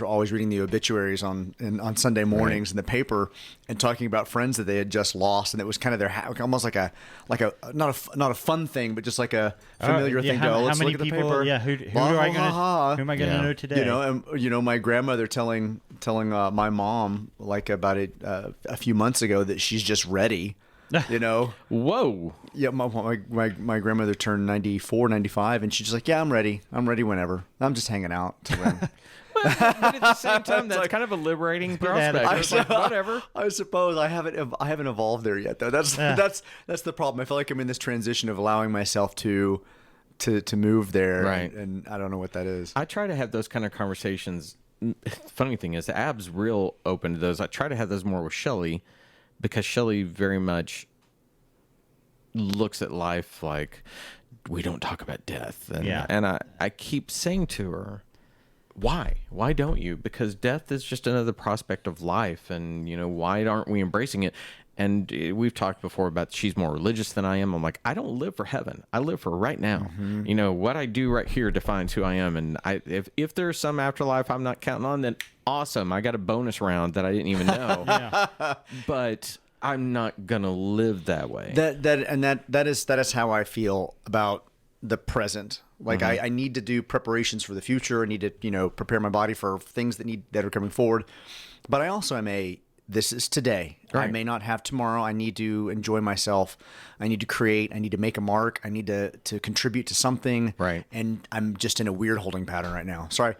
are always reading the obituaries on Sunday mornings in the paper and talking about friends that they had just lost, and it was kind of their almost like a not a fun thing, but just like a familiar thing. Let's look at the paper. Yeah, who am I gonna know today? My grandmother telling my mom like about it a few months ago that she's just ready. Whoa. Yeah, my grandmother turned 94, 95, and she's just like, yeah, I'm ready whenever. I'm just hanging out till then. But at the same time, that's kind of a liberating prospect. Whatever. I suppose I haven't evolved there yet, though. That's the problem. I feel like I'm in this transition of allowing myself to move there, right? And I don't know what that is. I try to have those kind of conversations. Funny thing is, Ab's real open to those. I try to have those more with Shelly, because Shelly very much looks at life like we don't talk about death, and I keep saying to her, Why don't you? Because death is just another prospect of life, and why aren't we embracing it? And we've talked before about she's more religious than I am. I'm like, I don't live for heaven. I live for right now. Mm-hmm. What I do right here defines who I am. And if there's some afterlife I'm not counting on, then awesome. I got a bonus round that I didn't even know. But I'm not gonna live that way. That is how I feel about the present. Like I need to do preparations for the future. I need to prepare my body for things that are coming forward. But I also am this is today. Right. I may not have tomorrow. I need to enjoy myself. I need to create. I need to make a mark. I need to contribute to something. Right. And I'm just in a weird holding pattern right now. Sorry.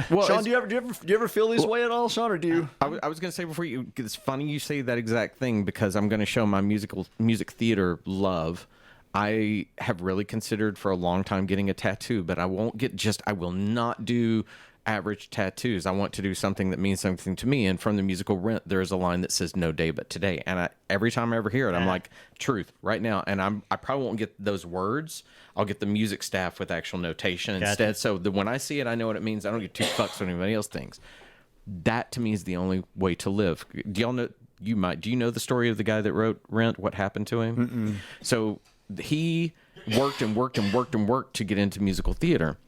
Well, Sean, do you ever feel this way at all, Sean, or do you? I was going to say before it's funny you say that exact thing, because I'm going to show my music theater love. I have really considered for a long time getting a tattoo, but I will not do average tattoos. I want to do something that means something to me. And from the musical Rent, there is a line that says "No day but today." And every time I ever hear it, I'm like, truth, right now. And I probably won't get those words. I'll get the music staff with actual notation instead. So when I see it, I know what it means. I don't get two fucks what anybody else thinks. That to me is the only way to live. Do y'all know? Do you know the story of the guy that wrote Rent? What happened to him? Mm-mm. So he worked and worked and worked and worked to get into musical theater.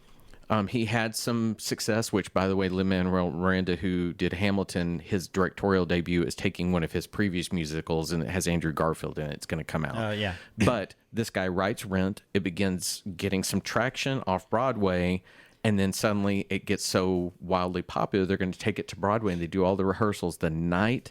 He had some success, which, by the way, Lin-Manuel Miranda, who did Hamilton, his directorial debut is taking one of his previous musicals, and it has Andrew Garfield in it. It's going to come out. Oh, yeah. But this guy writes Rent. It begins getting some traction off Broadway, and then suddenly it gets so wildly popular, they're going to take it to Broadway, and they do all the rehearsals the night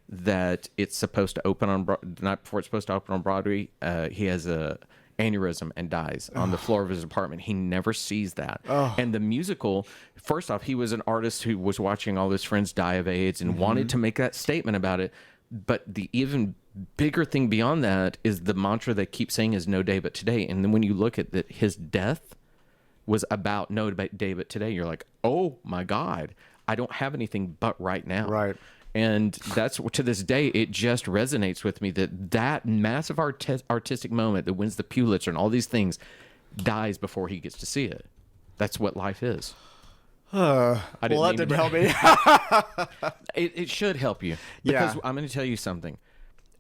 that it's supposed to open the night before it's supposed to open on Broadway. He has a aneurysm and dies on the floor of his apartment. He never sees that. And the musical, first off, he was an artist who was watching all his friends die of AIDS and wanted to make that statement about it. But the even bigger thing beyond that is the mantra they keep saying is "No day but today." And then when you look at that, his death was about no day but today. You're like, oh my God, I don't have anything but right now. Right. And that's, to this day, it just resonates with me that massive artistic moment that wins the Pulitzer and all these things dies before he gets to see it. That's what life is. That didn't help me. It should help you. Because I'm going to tell you something.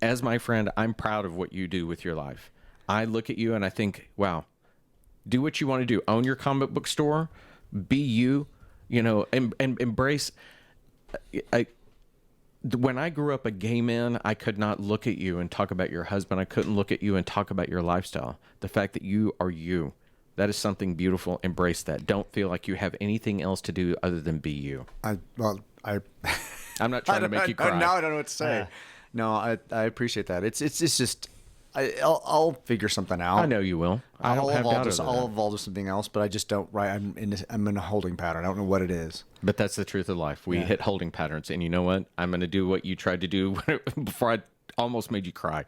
As my friend, I'm proud of what you do with your life. I look at you and I think, wow, do what you want to do. Own your comic book store. Be you, and embrace... When I grew up a gay man, I could not look at you and talk about your husband. I couldn't look at you and talk about your lifestyle. The fact that you are you, that is something beautiful. Embrace that. Don't feel like you have anything else to do other than be you. I'm not trying to make you cry. Now I don't know what to say. No, I appreciate that. It's just I'll figure something out. I know you will. I'll evolve to something else, but I just don't. Right, I'm in a holding pattern. I don't know what it is. But that's the truth of life. We hit holding patterns, and you know what? I'm going to do what you tried to do before I almost made you cry.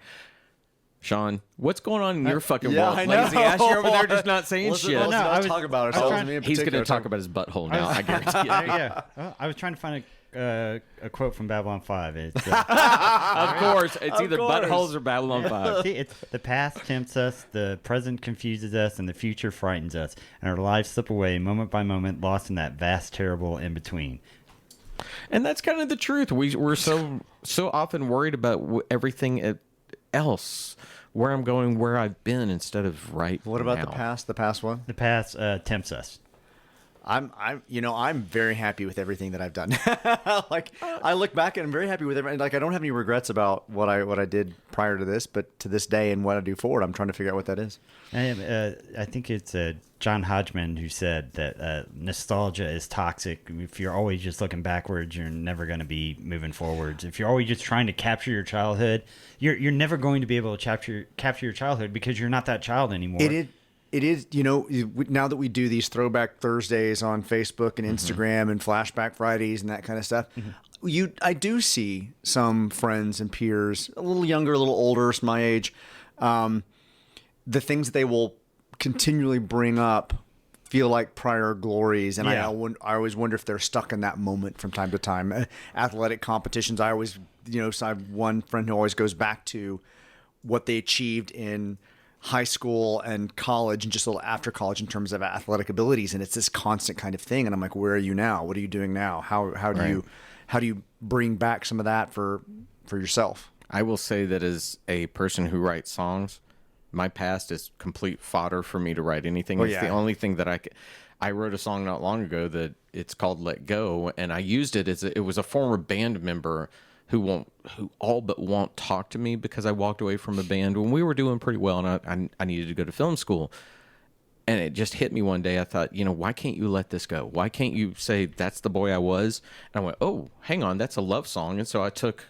Sean, what's going on in your fucking world? Lazy ass, you're over there just not saying shit. Let's not talk about ourselves. He's going to talk about his butthole now. I guarantee it. Yeah. I was trying to find a quote from Babylon 5. It's, of course. It's either buttholes or Babylon 5. See, it's the past tempts us, the present confuses us, and the future frightens us. And our lives slip away moment by moment, lost in that vast, terrible in-between. And that's kind of the truth. We're so often worried about everything else. Where I'm going, where I've been, instead of right. What about now. the past? The past one? The past tempts us. I'm very happy with everything that I've done. Like I look back and I'm very happy with everything. Like I don't have any regrets about what I did prior to this, but to this day and what I do forward, I'm trying to figure out what that is. I think it's John Hodgman who said that nostalgia is toxic. If you're always just looking backwards, you're never going to be moving forwards. If you're always just trying to capture your childhood, you're never going to be able to capture your childhood because you're not that child anymore. It is, now that we do these Throwback Thursdays on Facebook and Instagram and Flashback Fridays and that kind of stuff, I do see some friends and peers, a little younger, a little older, it's my age, the things that they will continually bring up feel like prior glories, and I always wonder if they're stuck in that moment from time to time. Athletic competitions, I always, so I have one friend who always goes back to what they achieved in high school and college and just a little after college in terms of athletic abilities, and it's this constant kind of thing. And I'm like, where are you now? What are you doing now? How do you bring back some of that for yourself? I will say that as a person who writes songs, my past is complete fodder for me to write anything. It's the only thing that I wrote a song not long ago that it's called Let Go, and I used it it was a former band member who all but won't talk to me because I walked away from a band when we were doing pretty well, and I needed to go to film school. And it just hit me one day. I thought, why can't you let this go? Why can't you say that's the boy I was? And I went, oh, hang on, that's a love song. And so I took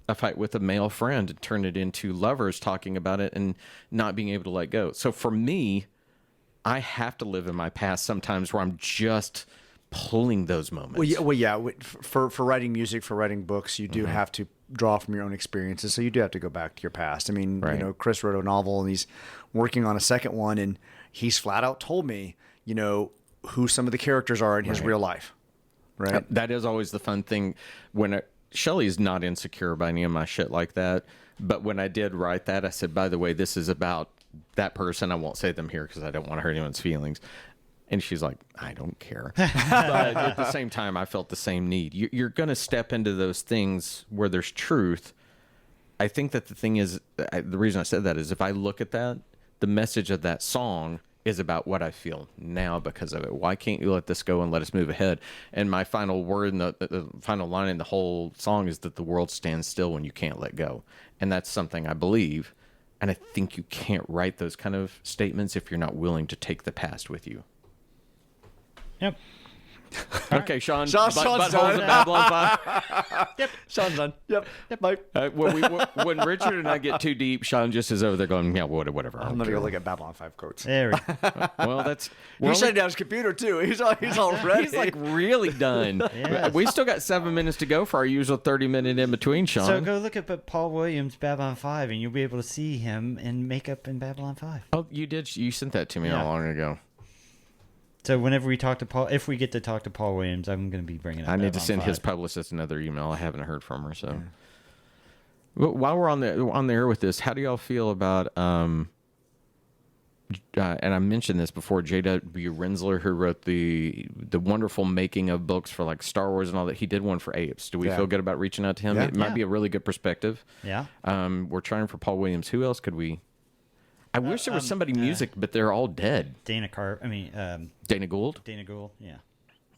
a fight with a male friend and turned it into lovers talking about it and not being able to let go. So for me, I have to live in my past sometimes where I'm just pulling those moments. For writing music, for writing books, you do have to draw from your own experiences. So you do have to go back to your past. I mean, Chris wrote a novel and he's working on a second one, and he's flat out told me, who some of the characters are in his real life. Right. That is always the fun thing when Shelley's not insecure by any of my shit like that. But when I did write that, I said, by the way, this is about that person. I won't say them here because I don't want to hurt anyone's feelings. And she's like, I don't care. But at the same time, I felt the same need. You're going to step into those things where there's truth. I think that the thing is, the reason I said that is if I look at that, the message of that song is about what I feel now because of it. Why can't you let this go and let us move ahead? And my final word and the final line in the whole song is that the world stands still when you can't let go. And that's something I believe. And I think you can't write those kind of statements if you're not willing to take the past with you. Yep. Okay, Sean. Sean's done. Babylon 5. Yep. Sean's done. Yep. Bye. When Richard and I get too deep, Sean just is over there going, yeah, whatever. I'm going to go look at Babylon 5 quotes. There we go. Well, that's... He shut down his computer, too. He's already... He's like really done. Yes. We still got 7 minutes to go for our usual 30-minute in between, Sean. So go look at Paul Williams' Babylon 5, and you'll be able to see him in makeup in Babylon 5. Oh, you did? You sent that to me not long ago. So whenever we talk to Paul, if we get to talk to Paul Williams, I'm going to be bringing up I need to send 5. his publicist another email. I haven't heard from her, so... While we're on the air with this, how do y'all feel about and I mentioned this before, J.W. Rensler, who wrote the wonderful making of books for like Star Wars and all that. He did one for Apes. Do we feel good about reaching out to him? Yeah. It might be a really good perspective. Yeah. We're trying for Paul Williams. Who else could we? I wish there was somebody music, but they're all dead. Dana Gould. Dana Gould. Yeah.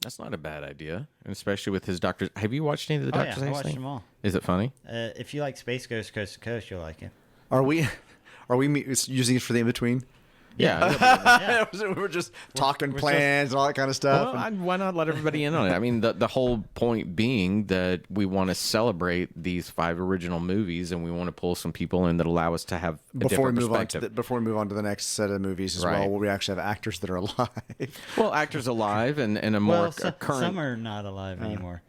That's not a bad idea, and especially with his Doctors. Have you watched any of the Doctors? I watched them all. Is it funny? If you like Space Ghost Coast to Coast, you'll like it. Are we using it for the in-between? Yeah. We're just talking plans and all that kind of stuff. Well, why not let everybody in on it? I mean, the whole point being that we want to celebrate these 5 original movies, and we want to pull some people in that allow us to have a different perspective. Before we move on to the next set of movies as well, where we actually have actors that are alive. Well, actors alive and a more current. Some are not alive anymore.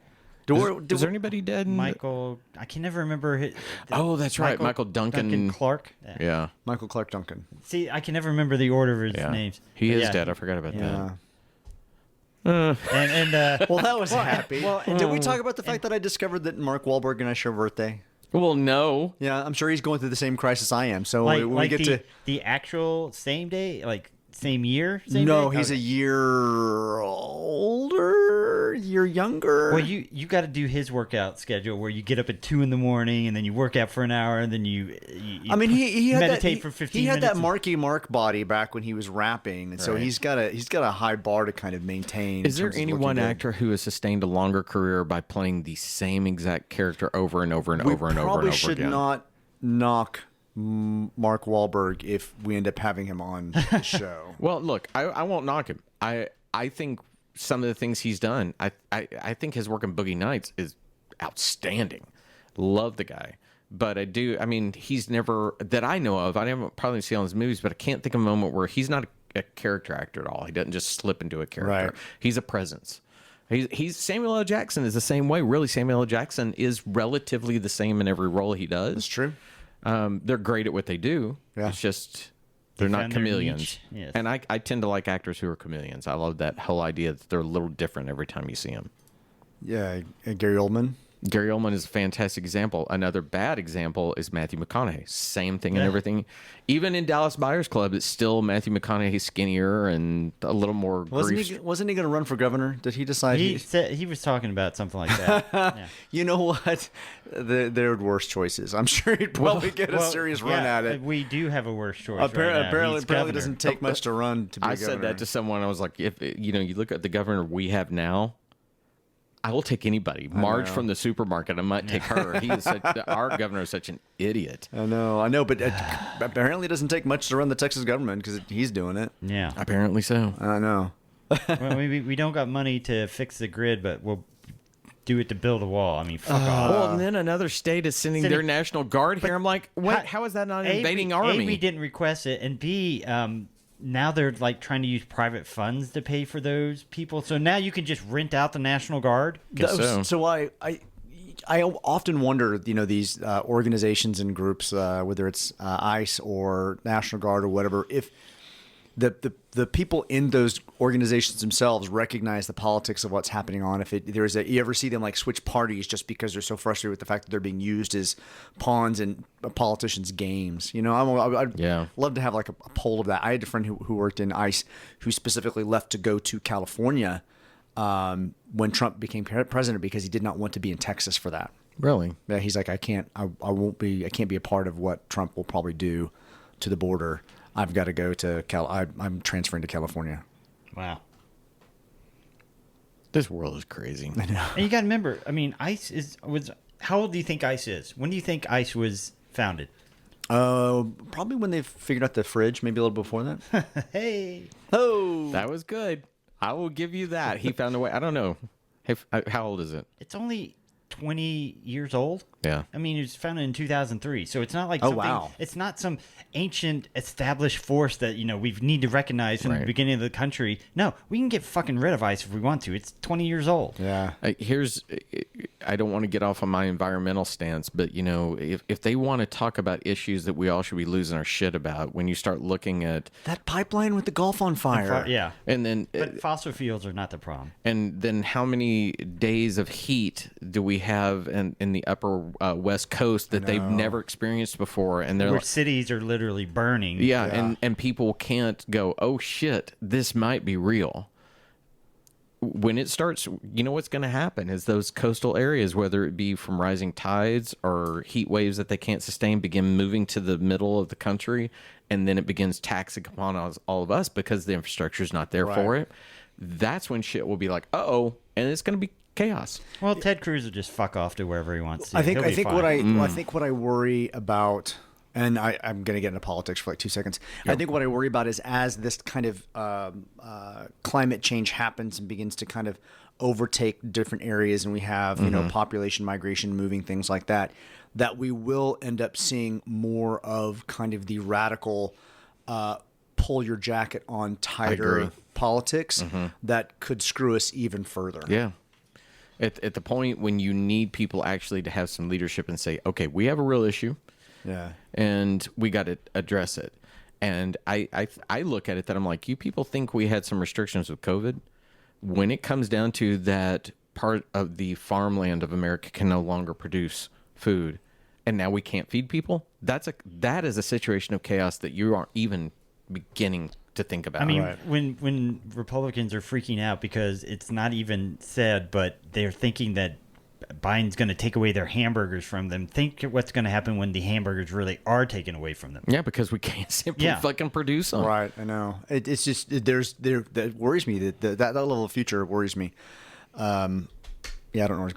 Is there anybody dead? Michael, I can never remember. That's right, Michael Duncan Clark. Yeah, Michael Clark Duncan. See, I can never remember the order of his names. He is dead. I forgot about that. Well, that was happy. Well, did we talk about the fact that I discovered that Mark Wahlberg and I share a birthday? Well, no. Yeah, I'm sure he's going through the same crisis I am. So we get to the actual same day, like same year? Same No, day? he's a Okay. year older, year younger. Well, you got to do his workout schedule where you get up at 2 in the morning and then you work out for an hour and then you I mean, he had meditate that, for 15 he had minutes. that Marky Mark body back when he was rapping, and so Right. he's got a high bar to kind of maintain. Is in there terms of any looking one good. actor who has sustained a longer career by playing the same exact character over and over and We over and over and probably over should again? not knock Mark Wahlberg if we end up having him on the show. Well, look, I won't knock him. I think some of the things he's done, I think his work in Boogie Nights is outstanding. Love the guy. But I mean, he's never, that I know of, I haven't probably seen all his movies, but I can't think of a moment where he's not a character actor at all. He doesn't just slip into a character. Right. He's a presence. He's Samuel L. Jackson is the same way. Really, Samuel L. Jackson is relatively the same in every role he does. That's true. They're great at what they do. Yeah. It's just they're not found their chameleons. niche. Yes. And I tend to like actors who are chameleons. I love that whole idea that they're a little different every time you see them. Yeah, Gary Oldman. Gary Oldman is a fantastic example. Another bad example is Matthew McConaughey. Same thing and Yeah. everything. Even in Dallas Buyers Club, it's still Matthew McConaughey skinnier and a little more grief. Wasn't he going to run for governor? Did he decide? He said he was talking about something like that. Yeah. You know what? There are worse choices. I'm sure he'd probably get a Well, serious run yeah, at it. We do have a worse choice. Apparently, right now. apparently, He's apparently it governor. doesn't take much to run to be I a said governor. that to someone. I was like, if you look at the governor we have now, I will take anybody. Marge know. from the supermarket, I might take her. He is our governor is such an idiot. I know, but apparently it doesn't take much to run the Texas government because he's doing it. Yeah. Apparently so. I know. Well, we don't got money to fix the grid, but we'll do it to build a wall. I mean, fuck off. Well, and then another state is sending their National Guard here. I'm like, wait, how is that not an invading army? A, we didn't request it, and B, now they're like trying to use private funds to pay for those people. So now you can just rent out the National Guard. Guess so. So I often wonder, these organizations and groups, whether it's ICE or National Guard or whatever, if the people in those organizations themselves recognize the politics of what's happening on. If you ever see them like switch parties just because they're so frustrated with the fact that they're being used as pawns in politicians' games. I'd love to have like a poll of that. I had a friend who worked in ICE who specifically left to go to California when Trump became president because he did not want to be in Texas for that. Really? Yeah, he's like, I can't be a part of what Trump will probably do to the border. I've got to go to I'm transferring to California. Wow. This world is crazy. And you got to remember, I mean, ICE was. How old do you think ICE is? When do you think ICE was founded? Probably when they figured out the fridge, maybe a little before that. Hey. Oh, That was good. I will give you that. He found a way. I don't know. How old is it? It's only 20 years old. Yeah. I mean, it was founded in 2003, so it's not like Oh, something. wow. It's not some ancient established force that we need to recognize from the Right. beginning of the country. No, we can get fucking rid of ICE if we want to. It's 20 years old. yeah. I don't want to get off on my environmental stance, but if they want to talk about issues that we all should be losing our shit about, when you start looking at That pipeline with the Gulf on fire. Yeah. and then But fossil fuels are not the problem. and then how many days of heat do we have in the upper West Coast that they've never experienced before? And they're Where like, cities are literally burning. yeah. And people can't go, oh shit, this might be real. When it starts, what's going to happen is those coastal areas, whether it be from rising tides or heat waves that they can't sustain, begin moving to the middle of the country, and then it begins taxing upon all of us because the infrastructure is not there for it. That's when shit will be like, uh-oh, and it's going to be chaos. Well, Ted Cruz will just fuck off to wherever he wants to. I think He'll be fine. I think what I worry about, and I'm going to get into politics for like 2 seconds. I think what I worry about is as this kind of climate change happens and begins to kind of overtake different areas, and we have population migration, moving things like that, that we will end up seeing more of kind of the radical pull your jacket on tighter politics that could screw us even further. Yeah. At the point when you need people actually to have some leadership and say, okay, we have a real issue. Yeah. And we got to address it. And I look at it that I'm like, you people think we had some restrictions with COVID? When it comes down to that part of the farmland of America can no longer produce food, and now we can't feed people, that is a situation of chaos that you aren't even beginning to think about. I mean, Right. when Republicans are freaking out because it's not even said, but they're thinking that Biden's going to take away their hamburgers from them. Think what's going to happen when the hamburgers really are taken away from them. Yeah, because we can't simply fucking produce them. Right, I know. It's just that worries me. That level of future worries me. Yeah, I don't know.